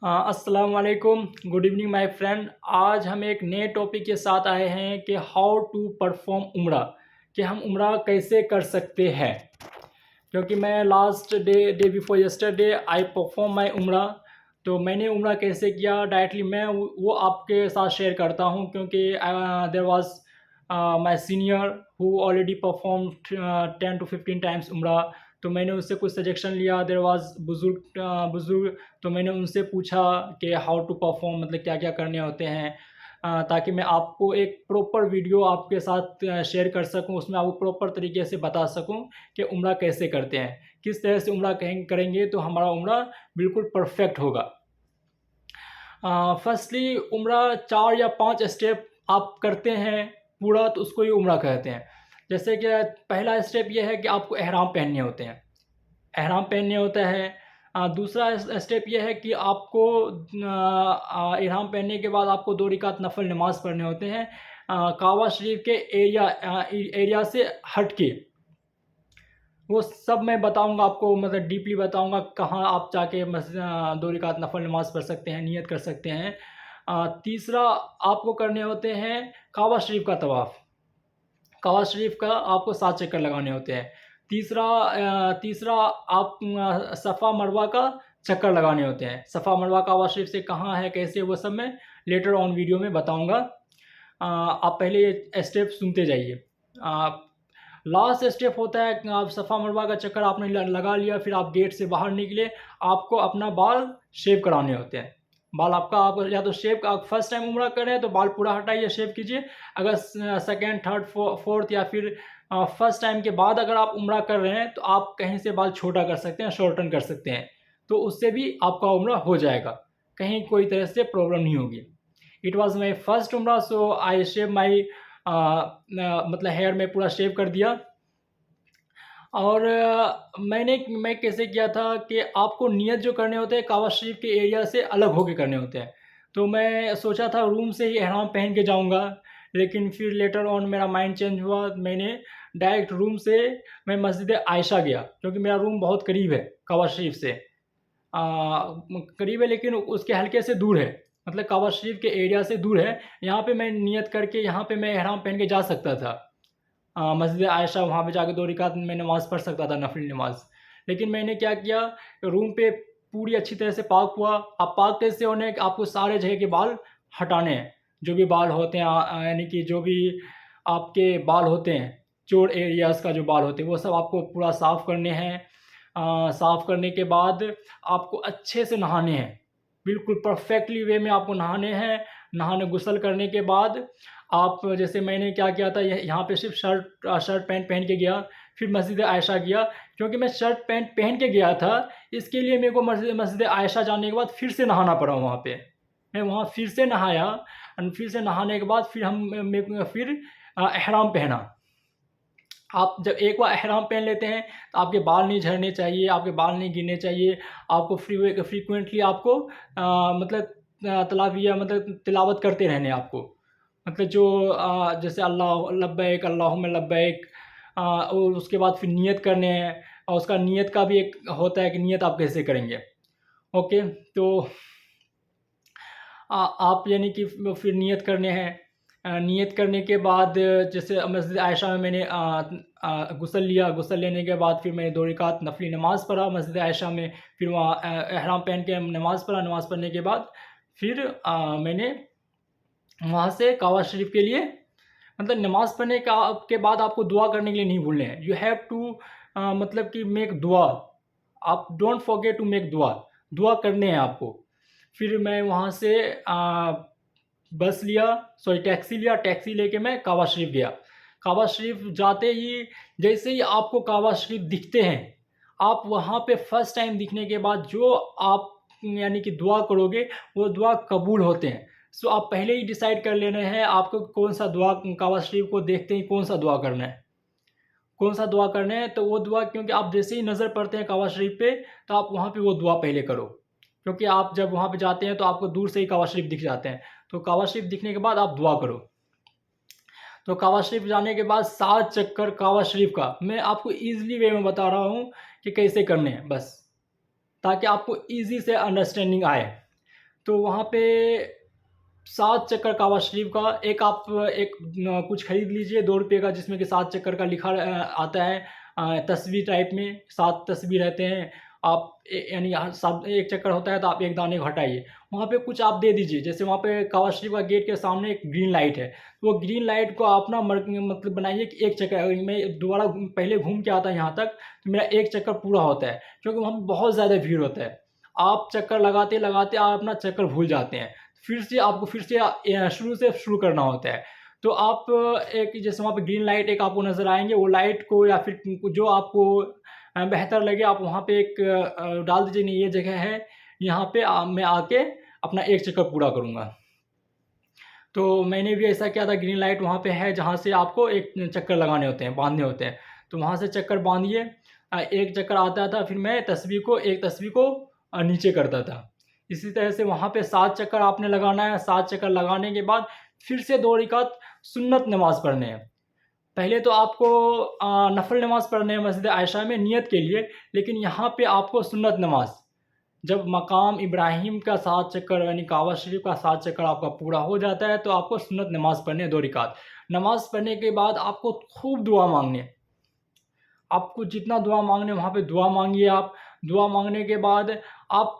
अस्सलाम वालेकुम, good evening my friend. आज हम एक नए टॉपिक के साथ आए हैं कि हाउ टू परफॉर्म उम्रा, कि हम उम्रा कैसे कर सकते हैं। क्योंकि मैं last day before yesterday I perform my उम्रा। तो मैंने उम्रा कैसे किया डायरेक्टली मैं वो आपके साथ शेयर करता हूँ, क्योंकि there was my senior who already perform 10 to 15 times उम्रा। तो मैंने उससे कुछ सजेशन लिया। देयर वाज बुजुर्ग, तो मैंने उनसे पूछा कि हाउ टू परफॉर्म, मतलब क्या क्या करने होते हैं, ताकि मैं आपको एक प्रॉपर वीडियो आपके साथ शेयर कर सकूं, उसमें आपको प्रॉपर तरीके से बता सकूं कि उम्रा कैसे करते हैं, किस तरह से उम्रा करेंगे तो हमारा उम्रा बिल्कुल परफेक्ट होगा। फर्स्टली उम्रा 4 या 5 स्टेप आप करते हैं पूरा, तो उसको ही उम्रा कहते हैं। जैसे कि पहला स्टेप ये है कि आपको एहराम पहनने होते हैं, एहराम पहनने होता है। दूसरा स्टेप ये है कि आपको एहराम पहनने के बाद आपको 2 रकात नफल नमाज पढ़ने होते हैं, काबा शरीफ के एरिया से हट के। वो सब मैं बताऊंगा आपको, मतलब डीपली बताऊंगा कहाँ आप जाके 2 रकात नफल नमाज पढ़ सकते हैं, नियत कर सकते हैं। तीसरा आपको करने होते हैं काबा शरीफ का तवाफ़। काबा शरीफ का आपको 7 चक्कर लगाने होते हैं। तीसरा आप सफ़ा मरवा का चक्कर लगाने होते हैं। सफ़ा मरवा काबा शरीफ से कहाँ है, कैसे, वो सब मैं लेटर ऑन वीडियो में बताऊंगा। आप पहले ये स्टेप सुनते जाइए। लास्ट स्टेप होता है कि आप सफ़ा मरवा का चक्कर आपने लगा लिया, फिर आप गेट से बाहर निकले, आपको अपना बाल शेव कराने होते हैं। बाल आप या तो शेव का फर्स्ट टाइम उम्रा कर रहे हैं तो बाल पूरा हटाइए, शेव कीजिए। अगर सेकेंड, थर्ड, फोर्थ या फिर फर्स्ट टाइम के बाद अगर आप उम्रा कर रहे हैं तो आप कहीं से बाल छोटा कर सकते हैं, शॉर्टन कर सकते हैं, तो उससे भी आपका उम्रा हो जाएगा, कहीं कोई तरह से प्रॉब्लम नहीं होगी। इट वॉज माई फर्स्ट उम्रा, सो आई शेव माई मतलब हेयर में पूरा शेव कर दिया। और मैं कैसे किया था कि आपको नियत जो करने होते हैं काबा शरीफ के एरिया से अलग होके करने होते हैं। तो मैं सोचा था रूम से ही एहराम पहन के जाऊंगा, लेकिन फिर लेटर ऑन मेरा माइंड चेंज हुआ। मैंने डायरेक्ट रूम से मैं मस्जिद आयशा गया, क्योंकि मेरा रूम बहुत करीब है काबा शरीफ से। करीब है लेकिन उसके हल्के से दूर है, मतलब काबा शरीफ के एरिया से दूर है। यहाँ पे मैं नियत करके यहाँ पे मैं एहराम पहन के जा सकता था। मस्जिद आयशा, वहाँ पे जाके 2 रकात में नमाज़ पढ़ सकता था, नफिल नमाज। लेकिन मैंने क्या किया, रूम पे पूरी अच्छी तरह से पाक हुआ। अब पाक कैसे होने, आपको सारे जगह के बाल हटाने हैं, जो भी बाल होते हैं, यानी कि जो भी आपके बाल होते हैं, चोर एरियाज़ का जो बाल होते हैं, वो सब आपको पूरा साफ़ करने हैं। साफ़ करने के बाद आपको अच्छे से नहाने हैं, बिल्कुल परफेक्टली वे में आपको नहाने हैं। नहाने गुस्ल करने के बाद आप, जैसे मैंने क्या किया था, यहाँ पे सिर्फ शर्ट पैंट पहन के गया, फिर मस्जिद आयशा गया। क्योंकि मैं शर्ट पैंट पहन के गया था, इसके लिए मेरे को मस्जिद आयशा जाने के बाद फिर से नहाना पड़ा वहाँ पे। मैं वहाँ फिर से नहाया, और फिर से नहाने के बाद फिर फिर एहराम पहना। आप जब एक बार एहराम पहन लेते हैं तो आपके बाल नहीं झड़ने चाहिए, आपके बाल नहीं गिरने चाहिए। आपको फ्रीक्वेंटली आपको मतलब तलाविया, मतलब तिलावत करते रहने आपको। मतलब जो जैसे अल्लाह लब्बैक अल्लाहुम्मा लब्बैक, और उसके बाद फिर नियत करने हैं। और उसका नियत का भी एक होता है कि नियत आप कैसे करेंगे। ओके, तो आप यानी कि फिर नियत करने हैं। नियत करने के बाद जैसे मस्जिद आयशा में मैंने गुस्ल लिया। गुस्ल लेने के बाद फिर मैंने 2 रकात नफली नमाज़ पढ़ा मस्जिद आयशा में। फिर वहाँ एहराम पहन के नमाज़ पढ़ा। नमाज़ पढ़ने के बाद फिर मैंने वहाँ से काबा शरीफ के लिए, मतलब नमाज़ पढ़ने के बाद आपको दुआ करने के लिए नहीं भूलने हैं। यू हैव टू मतलब कि मेक दुआ। आप डोंट फॉरगेट टू मेक दुआ। दुआ करने हैं आपको। फिर मैं वहाँ से बस लिया, सॉरी टैक्सी लिया। टैक्सी लेके मैं काबा शरीफ गया। काबा शरीफ जाते ही, जैसे ही आपको काबा शरीफ दिखते हैं, आप वहाँ पे फर्स्ट टाइम दिखने के बाद जो आप यानी कि दुआ करोगे, वो दुआ कबूल होते हैं। सो आप पहले ही डिसाइड कर लेना है आपको कौन सा दुआ, काबा शरीफ को देखते ही कौन सा दुआ करना है, कौन सा दुआ करना है। तो वो दुआ, क्योंकि आप जैसे ही नज़र पड़ते हैं काबा शरीफ पे, तो आप वहाँ पे वो दुआ पहले करो। क्योंकि आप जब वहाँ पे जाते हैं तो आपको दूर से ही काबा शरीफ दिख जाते हैं। तो काबा शरीफ दिखने के बाद आप दुआ करो। तो काबा शरीफ जाने के बाद 7 चक्कर काबा शरीफ का मैं आपको ईज़िली वे में बता रहा हूँ कि कैसे करने हैं, बस ताकि आपको ईज़ी से अंडरस्टैंडिंग आए। तो वहाँ पे 7 चक्कर काबा शरीफ का एक आप एक कुछ खरीद लीजिए ₹2 का, जिसमें कि 7 चक्कर का लिखा आता है, तस्वीर टाइप में 7 तस्वीर रहते हैं। आप यानी हर सब एक चक्कर होता है तो आप एक दाने को हटाइए। वहाँ पे कुछ आप दे दीजिए, जैसे वहाँ पे काबा शरीफ का गेट के सामने एक ग्रीन लाइट है, तो वो ग्रीन लाइट को आप ना मतलब बनाइए कि एक चक्कर, अगर मैं दोबारा पहले घूम के आता यहाँ तक तो मेरा एक चक्कर पूरा होता है, क्योंकि वहाँ पे बहुत ज़्यादा भीड़ होता है। आप चक्कर लगाते-लगाते आप अपना चक्कर भूल जाते हैं। फिर से आपको फिर से शुरू से शुरू करना होता है। तो आप एक जैसे वहाँ पे ग्रीन लाइट एक आपको नज़र आएँगे, वो लाइट को या फिर जो आपको बेहतर लगे आप वहाँ पे एक डाल दीजिए, नहीं ये जगह है, यहाँ पे मैं आके अपना एक चक्कर पूरा करूँगा। तो मैंने भी ऐसा किया था, ग्रीन लाइट वहाँ पे है जहाँ से आपको एक चक्कर लगाने होते हैं, बाँधने होते हैं। तो वहाँ से चक्कर बाँधिए, एक चक्कर आता था, फिर मैं एक तस्वीर को नीचे करता था। इसी तरह से वहाँ पे 7 चक्कर आपने लगाना है, 7 चक्कर लगाने के बाद फिर से 2 रकात सुन्नत नमाज़ पढ़ने हैं। पहले तो आपको नफ़ल नमाज़ पढ़ने हैं मस्जिद आयशा में नियत के लिए, लेकिन यहाँ पे आपको सुन्नत नमाज़, जब मकाम इब्राहिम का 7 चक्कर यानी काबा शरीफ का 7 चक्कर आपका पूरा हो जाता है, तो आपको सुन्नत नमाज़ पढ़नी है 2 रकात। नमाज़ पढ़ने के बाद आपको खूब दुआ माँगनी है। आपको जितना दुआ माँगना है वहाँ पे दुआ माँगिए आप। दुआ माँगने के बाद आप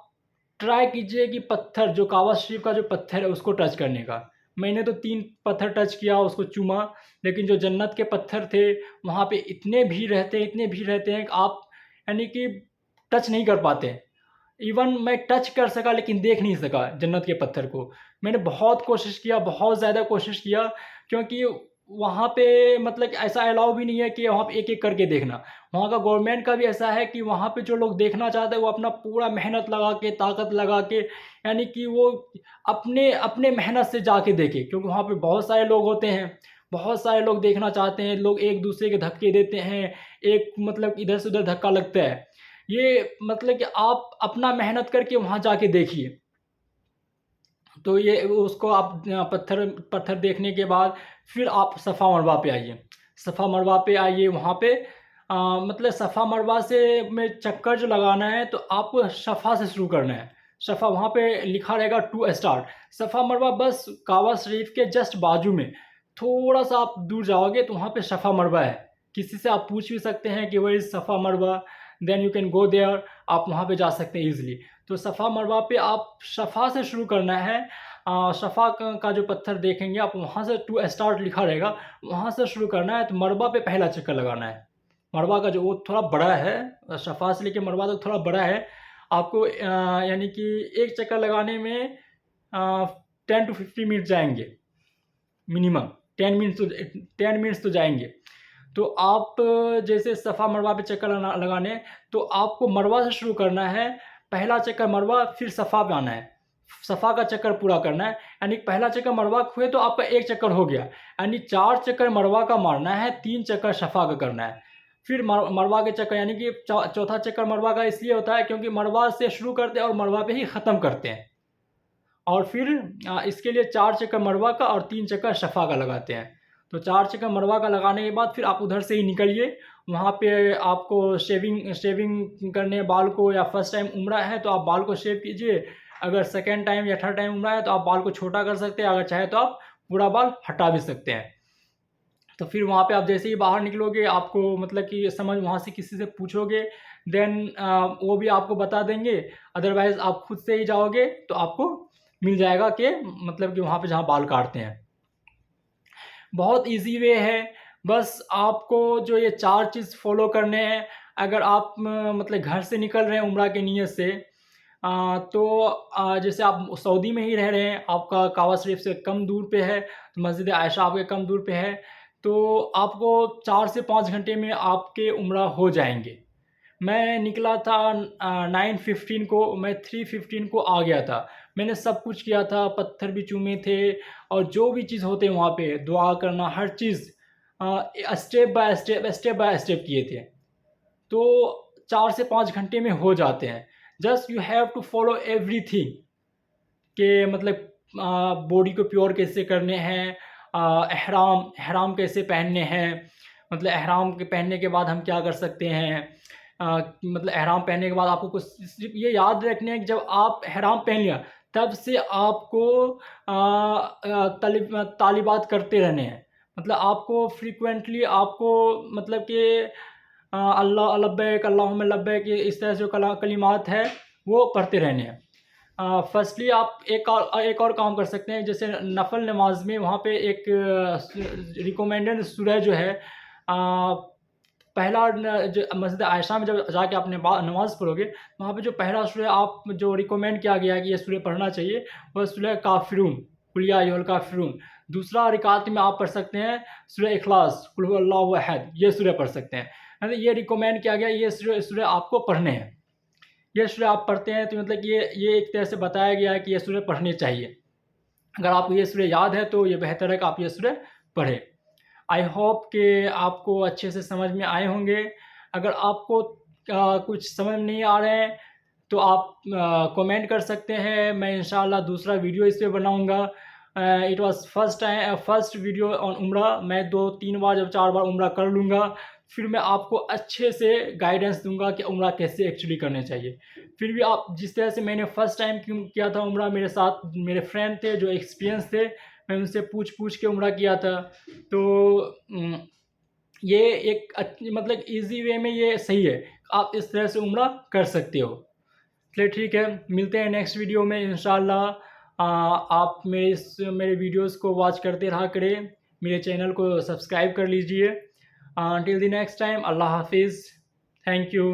ट्राई कीजिए कि पत्थर जो काबा शरीफ का जो पत्थर है उसको टच करने का। मैंने तो 3 पत्थर टच किया, उसको चूमा, लेकिन जो जन्नत के पत्थर थे वहाँ पे इतने भीड़ रहते हैं कि आप यानी कि टच नहीं कर पाते। इवन मैं टच कर सका लेकिन देख नहीं सका जन्नत के पत्थर को। मैंने बहुत कोशिश किया, बहुत ज़्यादा कोशिश किया, क्योंकि वहाँ पे मतलब कि ऐसा अलाउ भी नहीं है कि वहाँ पे एक-एक करके देखना। वहाँ का गवर्नमेंट का भी ऐसा है कि वहाँ पे जो लोग देखना चाहते हैं वो अपना पूरा मेहनत लगा के, ताकत लगा के, यानी कि वो अपने अपने मेहनत से जाके देखें, क्योंकि वहाँ पे बहुत सारे लोग होते हैं, बहुत सारे लोग देखना चाहते हैं, लोग एक-दूसरे के धक्के देते हैं, एक मतलब इधर से उधर धक्का लगता है। ये मतलब कि आप अपना मेहनत करके वहाँ जाके देखिए। तो ये उसको आप पत्थर पत्थर देखने के बाद फिर आप सफ़ा मरवा पे आइए। सफ़ा मरवा पे आइए, वहाँ पे मतलब सफ़ा मरवा से में चक्कर जो लगाना है तो आपको सफ़ा से शुरू करना है। सफ़ा वहाँ पे लिखा रहेगा टू स्टार्ट। सफ़ा मरवा बस काबा शरीफ के जस्ट बाजू में, थोड़ा-सा आप दूर जाओगे तो वहाँ पे सफ़ा मरवा है। किसी से आप पूछ भी सकते हैं कि where is Safa Marwa? Then you can go there, आप वहाँ पे जा सकते हैं ईज़िली। तो सफ़ा मरवा पे आप सफ़ा से शुरू करना है। सफ़ा का जो पत्थर देखेंगे आप वहाँ से टू स्टार्ट लिखा रहेगा, वहाँ से शुरू करना है। तो मरवा पे पहला चक्कर लगाना है। मरवा का जो वो थोड़ा बड़ा है, सफ़ा से लेके मरवा तक थोड़ा बड़ा है। आपको यानी कि एक चक्कर लगाने में 10 टू 15 मिनट जाएँगे मिनिमम। 10 मिनट्स तो जाएँगे। तो आप जैसे सफ़ा मरवा पे चक्कर लगाने हैं, तो आपको मरवा से शुरू करना है। पहला चक्कर मरवा, फिर सफ़ा पे आना है। सफ़ा का चक्कर पूरा करना है, यानी पहला चक्कर मरवा हुए तो आपका एक चक्कर हो गया। यानी 4 चक्कर मरवा का मारना है, 3 चक्कर सफ़ा का करना है। फिर मरवा के चक्कर यानी कि चौथा चक्कर मरवा का इसलिए होता है क्योंकि मरवा से शुरू करते हैं और मरवा पे ही ख़त्म करते हैं। और फिर इसके लिए 4 चक्कर मरवा का और 3 चक्कर सफ़ा का लगाते हैं। तो 4 चक्कर मरवा का लगाने के बाद फिर आप उधर से ही निकलिए। वहाँ पे आपको शेविंग करने बाल को, या फर्स्ट टाइम उम्रा है तो आप बाल को शेव कीजिए। अगर सेकंड टाइम या थर्ड टाइम उम्रा है तो आप बाल को छोटा कर सकते हैं, अगर चाहे तो आप पूरा बाल हटा भी सकते हैं। तो फिर वहाँ पे आप जैसे ही बाहर निकलोगे आपको मतलब कि समझ, वहाँ से किसी से पूछोगे, देन वो भी आपको बता देंगे। अदरवाइज़ आप खुद से ही जाओगे तो आपको मिल जाएगा कि मतलब कि वहाँ पे जहाँ बाल काटते हैं। बहुत ईज़ी वे है, बस आपको जो ये 4 चीज़ फ़ॉलो करने हैं। अगर आप मतलब घर से निकल रहे हैं उम्रा की नीयत से, तो जैसे आप सऊदी में ही रह रहे हैं, आपका काबा शरीफ से कम दूर पे है, तो मस्जिद आयशा आपके कम दूर पे है, तो आपको 4 से 5 घंटे में आपके उम्रा हो जाएँगे। मैं निकला था 9:15 को, मैं 3:15 को आ गया था। मैंने सब कुछ किया था, पत्थर भी चूमे थे और जो भी चीज़ होते हैं वहाँ पे, दुआ करना, हर चीज़ स्टेप बाय स्टेप किए थे। तो 4 से 5 घंटे में हो जाते हैं। Just you have to follow everything कि मतलब बॉडी को प्योर कैसे करने हैं, एहराम कैसे पहनने हैं, मतलब एहराम के पहनने के बाद हम क्या कर सकते हैं। मतलब एहराम पहनने के बाद आपको कुछ सिर्फ़ ये याद रखना है कि जब आप एहराम पहन लिया, तब से आपको तालिबात करते रहने हैं। मतलब आपको फ्रीक्वेंटली आपको मतलब कि अल्लाह लब्बैक अल्लाहुम्मा लब्बैक, इस तरह से जो कलिमात है वो पढ़ते रहने हैं। फर्स्टली आप एक और काम कर सकते हैं, जैसे नफल नमाज में वहाँ पे एक रिकमेंडेड सूरह जो है, पहला जो मस्जिद आयशा में जब जाके आप नमाज़ पढ़ोगे, वहाँ पे जो पहला सूरह आप जो रिकमेंड किया गया है कि ये सूरह पढ़ना चाहिए, वह सूरह काफ़िरून, कुल या अय्युहल काफ़िरून। दूसरा रिकात में आप पढ़ सकते हैं सूरह इखलास, कुल हुवल्लाहु अहद, ये सूरह पढ़ सकते हैं। मतलब ये रिकमेंड किया गया, ये सूरह आपको पढ़ने हैं। ये सूरह आप पढ़ते हैं तो मतलब ये एक तरह से बताया गया है कि ये सूरह पढ़नी चाहिए। अगर आपको ये सूरह याद है तो ये बेहतर है कि आप ये सूरह पढ़ें। आई होप कि आपको अच्छे से समझ में आए होंगे। अगर आपको कुछ समझ नहीं आ रहे हैं तो आप कमेंट कर सकते हैं, मैं इंशाल्लाह दूसरा वीडियो इस पे बनाऊँगा। It was first video on उम्रा। मैं 2-3 बार जब 4 बार उम्रा कर लूँगा, फिर मैं आपको अच्छे से गाइडेंस दूँगा कि उम्रा कैसे एक्चुअली करने चाहिए। फिर भी आप जिस तरह से मैंने फ़र्स्ट टाइम किया था उम्रा, मेरे साथ मेरे फ्रेंड थे जो एक्सपीरियंस थे, मैं उनसे पूछ के उम्रा किया था। तो ये एक मतलब ईज़ी वे में ये सही है, आप इस तरह से उम्रा कर सकते हो। चलिए ठीक है, मिलते हैं नेक्स्ट वीडियो में इंशाल्लाह। आप मेरे वीडियोज़ को वॉच करते रहा करें, मेरे चैनल को सब्सक्राइब कर लीजिए। टिल द नेक्स्ट टाइम, अल्लाह हाफ़िज़, थैंक यू।